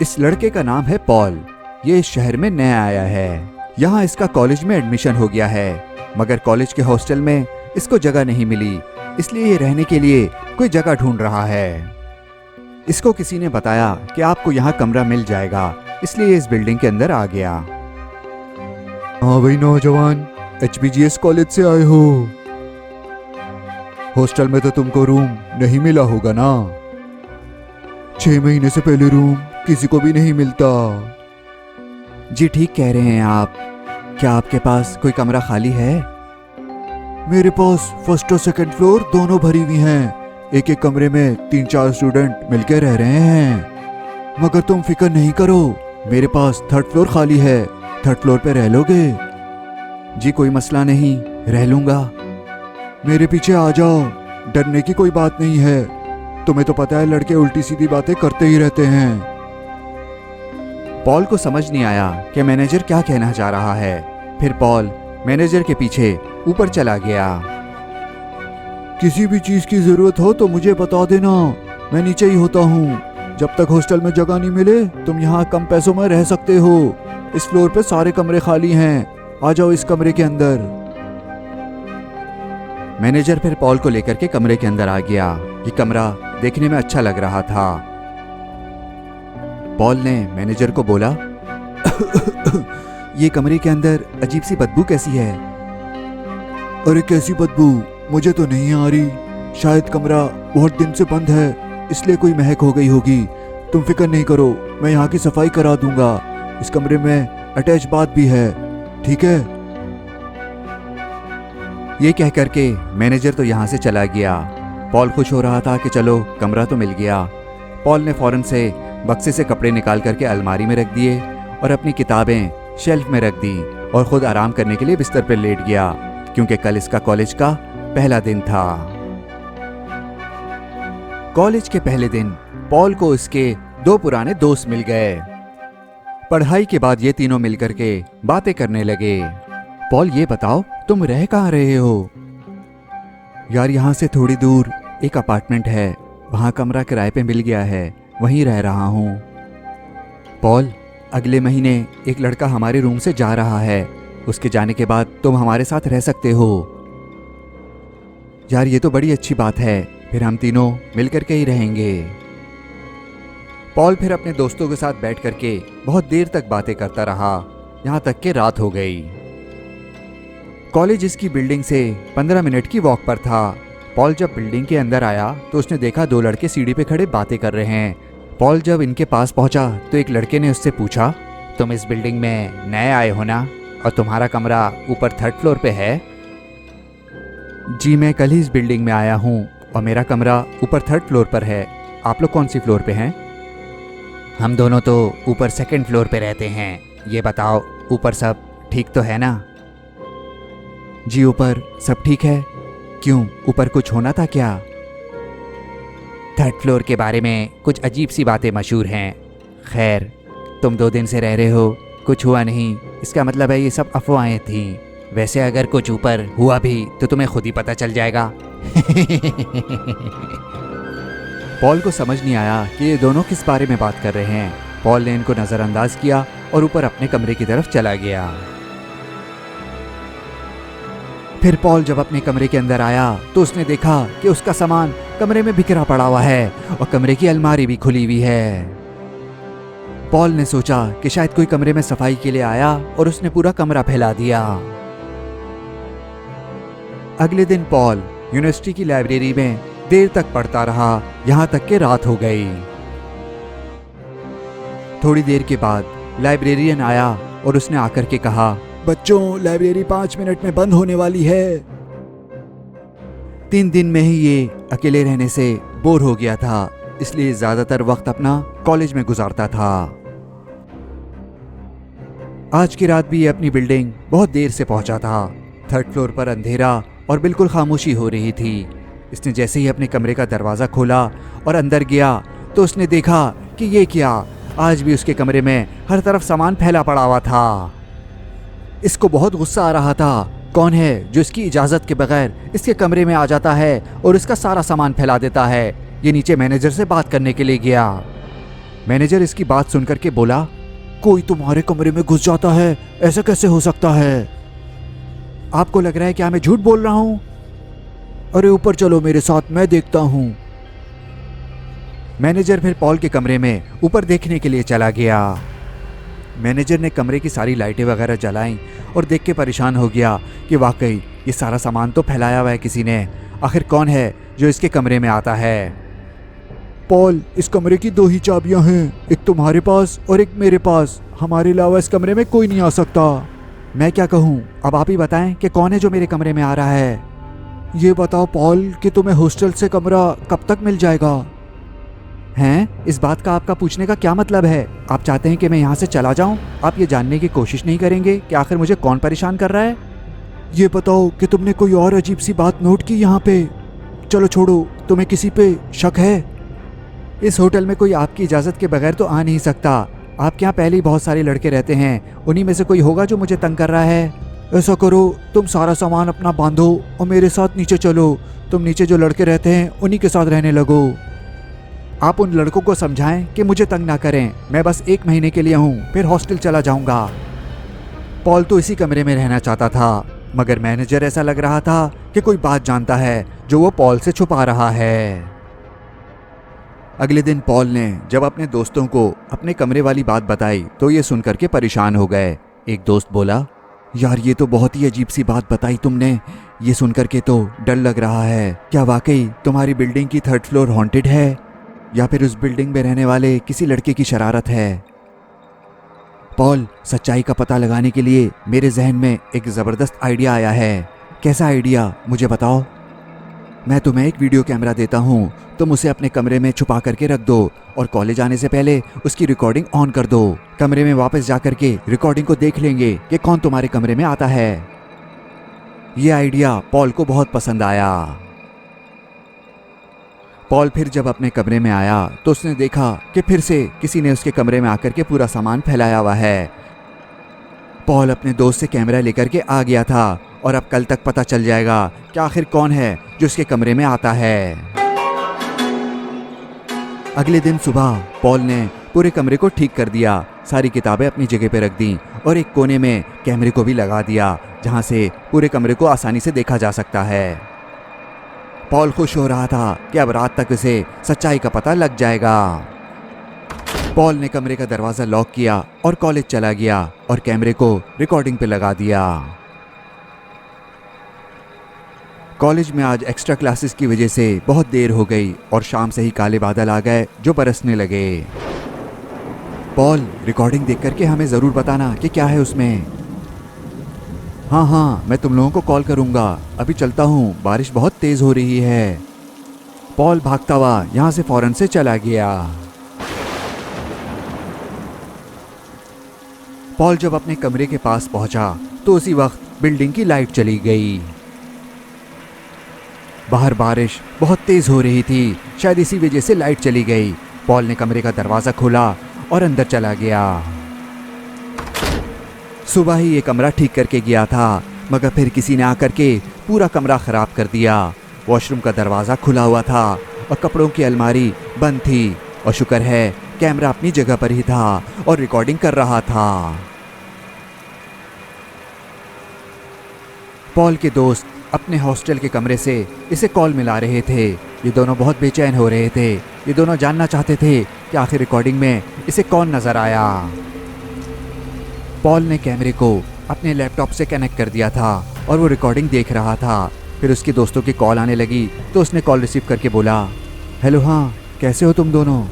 इस लड़के का नाम है पॉल। ये इस शहर में नया आया है। यहाँ इसका कॉलेज में एडमिशन हो गया है, मगर कॉलेज के हॉस्टल में इसको जगह नहीं मिली, इसलिए ये रहने के लिए कोई जगह ढूंढ रहा है। इसको किसी ने बताया कि आपको यहाँ कमरा मिल जाएगा, इसलिए इस बिल्डिंग के अंदर आ गया। हाँ भाई नौजवान, HBGS कॉलेज से आए हो। हॉस्टल में तो तुमको रूम नहीं मिला होगा ना। 6 महीने से पहले रूम किसी को भी नहीं मिलता। जी ठीक कह रहे हैं आप। क्या आपके पास कोई कमरा खाली है? मेरे पास फर्स्ट और सेकंड फ्लोर दोनों भरी हुई हैं। एक एक कमरे में 3-4 स्टूडेंट मिलकर रह रहे हैं। मगर तुम फिक्र नहीं करो, मेरे पास 3rd फ्लोर खाली है। 3rd फ्लोर पे रह लोगे? जी कोई मसला नहीं, रह लूंगा। मेरे पीछे आ जाओ, डरने की कोई बात नहीं है। तुम्हें तो पता है लड़के उल्टी सीधी बातें करते ही रहते हैं। पॉल को समझ नहीं आया कि मैनेजर क्या कहना चाह रहा है। फिर पॉल मैनेजर के पीछे ऊपर चला गया। किसी भी चीज की जरूरत हो तो मुझे बता देना, मैं नीचे ही होता हूँ। जब तक हॉस्टल में जगह नहीं मिले तुम यहाँ कम पैसों में रह सकते हो। इस फ्लोर पे सारे कमरे खाली हैं, आ जाओ इस कमरे के अंदर। मैनेजर फिर पॉल को लेकर के कमरे के अंदर आ गया। ये कमरा देखने में अच्छा लग रहा था। पॉल ने मैनेजर को बोला, ये कमरे के अंदर अजीब सी बदबू कैसी है? अरे कैसी बदबू, मुझे तो नहीं आ रही। शायद कमरा बहुत दिन से बंद है, इसलिए कोई महक हो गई होगी। तुम फिक्र नहीं करो, मैं यहाँ की सफाई करा दूंगा। इस कमरे में अटैच बाथ भी है, ठीक है? ये कह करके मैनेजर तो यहाँ से चला गया। पॉल खुश हो रहा था कि चलो कमरा तो मिल गया। पॉल ने फौरन से बक्से से कपड़े निकाल करके अलमारी में रख दिए और अपनी किताबें शेल्फ में रख दी और खुद आराम करने के लिए बिस्तर पर लेट गया, क्योंकि कल इसका कॉलेज का पहला दिन था। कॉलेज के पहले दिन पॉल को इसके 2 पुराने दोस्त मिल गए। पढ़ाई के बाद ये तीनों मिलकर के बातें करने लगे। पॉल ये बताओ तुम रह कहाँ रहे हो? यार यहाँ से थोड़ी दूर एक अपार्टमेंट है, वहाँ कमरा किराए पे मिल गया है, वहीं रह रहा हूँ। पॉल अगले महीने एक लड़का हमारे रूम से जा रहा है, उसके जाने के बाद तुम हमारे साथ रह सकते हो। यार ये तो बड़ी अच्छी बात है, फिर हम तीनों मिलकर के ही रहेंगे। पॉल फिर अपने दोस्तों के साथ बैठ करके बहुत देर तक बातें करता रहा, यहाँ तक कि रात हो गई। कॉलेज इसकी बिल्डिंग से 15 मिनट की वॉक पर था। पॉल जब बिल्डिंग के अंदर आया तो उसने देखा 2 लड़के सीढ़ी पे खड़े बातें कर रहे हैं। पॉल जब इनके पास पहुंचा तो एक लड़के ने उससे पूछा, तुम इस बिल्डिंग में नए आए हो ना, और तुम्हारा कमरा ऊपर 3rd फ्लोर पे है? जी मैं कल ही इस बिल्डिंग में आया हूँ और मेरा कमरा ऊपर 3rd फ्लोर पर है। आप लोग कौन सी फ्लोर पे हैं? हम दोनों तो ऊपर 2nd फ्लोर पे रहते हैं। ये बताओ ऊपर सब ठीक तो है ना? जी ऊपर सब ठीक है। क्यों, ऊपर कुछ होना था क्या? 3rd फ्लोर के बारे में कुछ अजीब सी बातें मशहूर हैं। खैर तुम 2 दिन से रह रहे हो, कुछ हुआ नहीं, इसका मतलब है ये सब अफवाहें थी। वैसे अगर कुछ ऊपर हुआ भी तो तुम्हें खुद ही पता चल जाएगा। पॉल को समझ नहीं आया कि ये दोनों किस बारे में बात कर रहे हैं। पॉल ने इनको नज़रअंदाज किया और ऊपर अपने कमरे की तरफ चला गया। फिर पॉल जब अपने कमरे के अंदर आया तो उसने देखा कि उसका सामान कमरे में बिखरा पड़ा हुआ है और कमरे की अलमारी भी खुली हुई है। पॉल ने सोचा कि शायद कोई कमरे में सफाई के लिए आया और उसने पूरा कमरा फैला दिया। अगले दिन पॉल यूनिवर्सिटी की लाइब्रेरी में देर तक पढ़ता रहा, यहाँ तक कि रात हो गई। थोड़ी देर के बाद लाइब्रेरियन आया और उसने आकर के कहा, बच्चों लाइब्रेरी 5 मिनट में बंद होने वाली है। 3 दिन में ही ये अकेले रहने से बोर हो गया था, इसलिए ज्यादातर वक्त अपना कॉलेज में गुजारता था। आज की रात भी ये अपनी बिल्डिंग बहुत देर से पहुंचा था। 3rd फ्लोर पर अंधेरा और बिल्कुल खामोशी हो रही थी। इसने जैसे ही अपने कमरे का दरवाज़ा खोला और अंदर गया तो उसने देखा कि ये क्या, आज भी उसके कमरे में हर तरफ सामान फैला पड़ा हुआ था। इसको बहुत गुस्सा आ रहा था। कौन है जो इसकी इजाज़त के बगैर इसके कमरे में आ जाता है और इसका सारा सामान फैला देता है? ये नीचे मैनेजर से बात करने के लिए गया। मैनेजर इसकी बात सुनकर के बोला, कोई तुम्हारे कमरे में घुस जाता है, ऐसा कैसे हो सकता है? आपको लग रहा है क्या मैं झूठ बोल रहा हूं? अरे ऊपर चलो मेरे साथ, मैं देखता हूं। मैनेजर फिर पॉल के कमरे में ऊपर देखने के लिए चला गया। मैनेजर ने कमरे की सारी लाइटें वगैरह जलाईं और देख के परेशान हो गया कि वाकई ये सारा सामान तो फैलाया हुआ है किसी ने। आखिर कौन है जो इसके कमरे में आता है? पॉल, इस कमरे की 2 ही चाबियां हैं, एक तुम्हारे पास और एक मेरे पास। हमारे अलावा इस कमरे में कोई नहीं आ सकता। मैं क्या कहूँ, अब आप ही बताएं कि कौन है जो मेरे कमरे में आ रहा है। ये बताओ पॉल कि तुम्हें हॉस्टल से कमरा कब तक मिल जाएगा? हैं? इस बात का आपका पूछने का क्या मतलब है? आप चाहते हैं कि मैं यहाँ से चला जाऊँ? आप ये जानने की कोशिश नहीं करेंगे कि आखिर मुझे कौन परेशान कर रहा है? ये बताओ कि तुमने कोई और अजीब सी बात नोट की यहाँ पे? चलो छोड़ो, तुम्हें किसी पे शक है? इस होटल में कोई आपकी इजाज़त के बगैर तो आ नहीं सकता। आपके यहाँ पहले ही बहुत सारे लड़के रहते हैं, उन्हीं में से कोई होगा जो मुझे तंग कर रहा है। ऐसा करो, तुम सारा सामान अपना बांधो और मेरे साथ नीचे चलो। तुम नीचे जो लड़के रहते हैं उन्हीं के साथ रहने लगो। आप उन लड़कों को समझाएं कि मुझे तंग ना करें। मैं बस 1 महीने के लिए हूँ, फिर हॉस्टल चला जाऊँगा। पॉल तो इसी कमरे में रहना चाहता था, मगर मैनेजर ऐसा लग रहा था कि कोई बात जानता है जो वो पॉल से छुपा रहा है। अगले दिन पॉल ने जब अपने दोस्तों को अपने कमरे वाली बात बताई तो ये सुनकर के परेशान हो गए। एक दोस्त बोला, यार ये तो बहुत ही अजीब सी बात बताई तुमने। ये सुनकर के तो डर लग रहा है। क्या वाकई तुम्हारी बिल्डिंग की 3rd फ्लोर हॉन्टेड है, या फिर उस बिल्डिंग में रहने वाले किसी लड़के की शरारत है? पॉल, सच्चाई का पता लगाने के लिए मेरे जहन में एक ज़बरदस्त आइडिया आया है। कैसा आइडिया, मुझे बताओ। मैं तुम्हें एक वीडियो कैमरा देता हूँ, तुम उसे अपने कमरे में छुपा करके रख दो और कॉलेज आने से पहले उसकी रिकॉर्डिंग ऑन कर दो। कमरे में वापस जा करके रिकॉर्डिंग को देख लेंगे कि कौन तुम्हारे कमरे में आता है। यह आइडिया पॉल को बहुत पसंद आया। पॉल फिर जब अपने कमरे में आया तो उसने देखा कि फिर से किसी ने उसके कमरे में आकर के पूरा सामान फैलाया हुआ है। पॉल अपने दोस्त से कैमरा लेकर के आ गया था और अब कल तक पता चल जाएगा कि आखिर कौन है जो उसके कमरे में आता है। अगले दिन सुबह पॉल ने पूरे कमरे को ठीक कर दिया, सारी किताबें अपनी जगह पर रख दी और एक कोने में कैमरे को भी लगा दिया जहां से पूरे कमरे को आसानी से देखा जा सकता है। पॉल खुश हो रहा था कि अब रात तक उसे सच्चाई का पता लग जाएगा। पॉल ने कमरे का दरवाज़ा लॉक किया और कॉलेज चला गया और कैमरे को रिकॉर्डिंग पे लगा दिया। कॉलेज में आज एक्स्ट्रा क्लासेस की वजह से बहुत देर हो गई और शाम से ही काले बादल आ गए जो बरसने लगे। पॉल, रिकॉर्डिंग देख करके हमें ज़रूर बताना कि क्या है उसमें। हाँ, मैं तुम लोगों को कॉल करूँगा। अभी चलता हूँ, बारिश बहुत तेज़ हो रही है। पॉल भागता हुआ यहाँ से फौरन से चला गया। पॉल जब अपने कमरे के पास पहुंचा तो उसी वक्त बिल्डिंग की लाइट चली गई। बाहर बारिश बहुत तेज हो रही थी, शायद इसी वजह से लाइट चली गई। पॉल ने कमरे का दरवाज़ा खोला और अंदर चला गया। सुबह ही ये कमरा ठीक करके गया था, मगर फिर किसी ने आकर के पूरा कमरा ख़राब कर दिया। वॉशरूम का दरवाज़ा खुला हुआ था और कपड़ों की अलमारी बंद थी, और शुक्र है कैमरा अपनी जगह पर ही था और रिकॉर्डिंग कर रहा था। पॉल के दोस्त अपने हॉस्टल के कमरे से इसे कॉल मिला रहे थे। ये दोनों बहुत बेचैन हो रहे थे। ये दोनों जानना चाहते थे कि आखिर रिकॉर्डिंग में इसे कौन नज़र आया। पॉल ने कैमरे को अपने लैपटॉप से कनेक्ट कर दिया था और वो रिकॉर्डिंग देख रहा था। फिर उसके दोस्तों की कॉल आने लगी तो उसने कॉल रिसीव करके बोला, हेलो, हाँ कैसे हो तुम दोनों?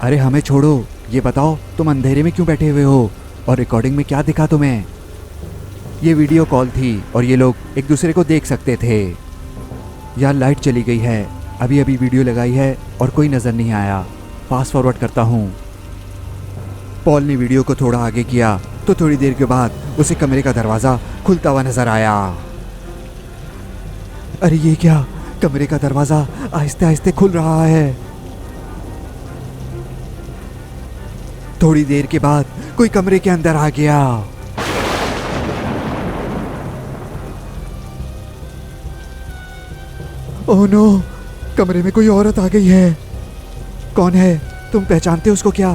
अरे हमें छोड़ो, ये बताओ तुम अंधेरे में क्यों बैठे हुए हो और रिकॉर्डिंग में क्या दिखा तुम्हें? ये वीडियो कॉल थी और ये लोग एक दूसरे को देख सकते थे। यार लाइट चली गई है, अभी अभी वीडियो लगाई है और कोई नज़र नहीं आया। फास्ट फॉरवर्ड करता हूँ। पॉल ने वीडियो को थोड़ा आगे किया तो थोड़ी देर के बाद उसे कमरे का दरवाज़ा खुलता हुआ नजर आया। अरे ये क्या, कमरे का दरवाज़ा आहिस्ते आहिस्ते खुल रहा है। थोड़ी देर के बाद कोई कमरे के अंदर आ गया। ओह नो, कमरे में कोई औरत आ गई है। कौन है? तुम पहचानते हो उसको क्या?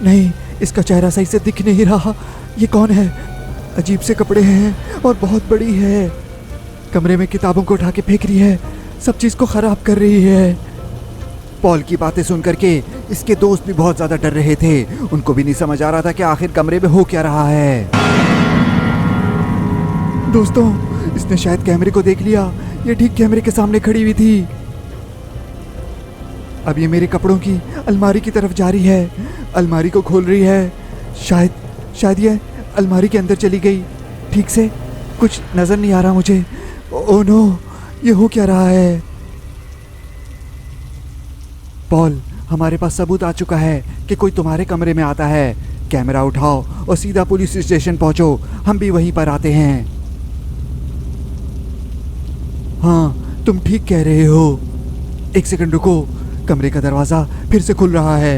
नहीं, इसका चेहरा सही से दिख नहीं रहा। ये कौन है? अजीब से कपड़े हैं और बहुत बड़ी है। कमरे में किताबों को उठा के फेंक रही है, सब चीज़ को ख़राब कर रही है। पॉल की बातें सुन करके इसके दोस्त भी बहुत ज़्यादा डर रहे थे। उनको भी नहीं समझ आ रहा था कि आखिर कमरे में हो क्या रहा है। दोस्तों, इसने शायद कैमरे को देख लिया। ये ठीक कैमरे के सामने खड़ी हुई थी। अब ये मेरे कपड़ों की अलमारी की तरफ जा रही है, अलमारी को खोल रही है। शायद ये अलमारी के अंदर चली गई। ठीक से कुछ नज़र नहीं आ रहा मुझे। ओह नो, ये हो क्या रहा है? पॉल, हमारे पास सबूत आ चुका है कि कोई तुम्हारे कमरे में आता है। कैमरा उठाओ और सीधा पुलिस स्टेशन पहुंचो, हम भी वहीं पर आते हैं। हाँ, तुम ठीक कह रहे हो। एक सेकंड रुको, कमरे का दरवाज़ा फिर से खुल रहा है।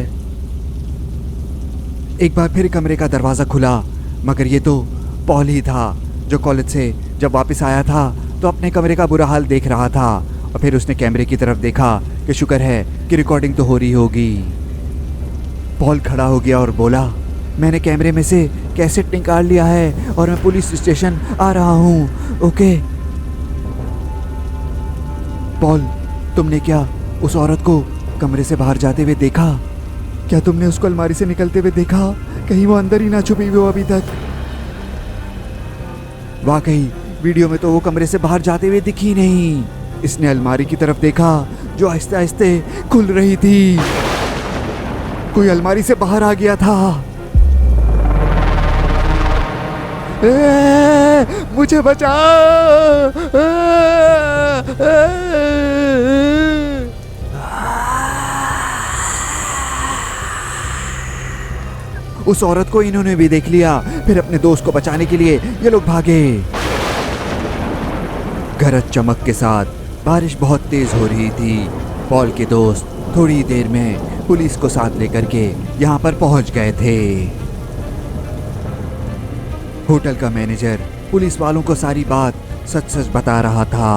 एक बार फिर कमरे का दरवाज़ा खुला, मगर ये तो पॉल ही था जो कॉलेज से जब वापस आया था तो अपने कमरे का बुरा हाल देख रहा था। और फिर उसने कैमरे की तरफ देखा कि शुक्र है कि रिकॉर्डिंग तो हो रही होगी। पॉल खड़ा हो गया और बोला, मैंने कैमरे में से कैसेट निकाल लिया है और मैं पुलिस स्टेशन आ रहा हूँ। ओके। पॉल, तुमने क्या उस औरत को कमरे से बाहर जाते हुए देखा? क्या तुमने उसको अलमारी से निकलते हुए देखा? कहीं वो अंदर ही ना छुपी हुई हो अभी तक। वाकई वीडियो में तो वो कमरे से बाहर जाते हुए दिखी नहीं। इसने अलमारी की तरफ देखा जो आहिस्ते आहिस्ते खुल रही थी। कोई अलमारी से बाहर आ गया था। मुझे बचाओ! उस औरत को इन्होंने भी देख लिया। फिर अपने दोस्त को बचाने के लिए ये लोग भागे। गरज चमक के साथ बारिश बहुत तेज हो रही थी। पॉल के दोस्त थोड़ी देर में पुलिस को साथ लेकर के यहाँ पर पहुँच गए थे। होटल का मैनेजर पुलिस वालों को सारी बात सच सच बता रहा था।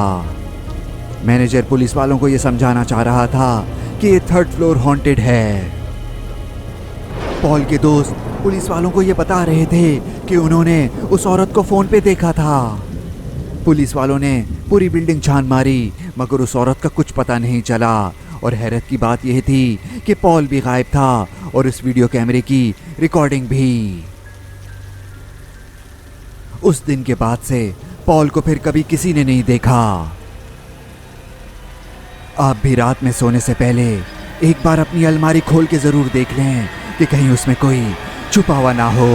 मैनेजर पुलिस वालों को यह समझाना चाह रहा था कि ये 3rd फ्लोर हॉन्टेड है। पॉल के दोस्त पुलिस वालों को ये बता रहे थे कि उन्होंने उस औरत को फ़ोन पे देखा था। पुलिस वालों ने पूरी बिल्डिंग छान मारी, मगर उस औरत का कुछ पता नहीं चला। और हैरत की बात यह थी कि पॉल भी गायब था और इस वीडियो कैमरे की रिकॉर्डिंग भी। उस दिन के बाद से पॉल को फिर कभी किसी ने नहीं देखा। आप भी रात में सोने से पहले एक बार अपनी अलमारी खोल के ज़रूर देख लें कि कहीं उसमें कोई छुपा हुआ ना हो।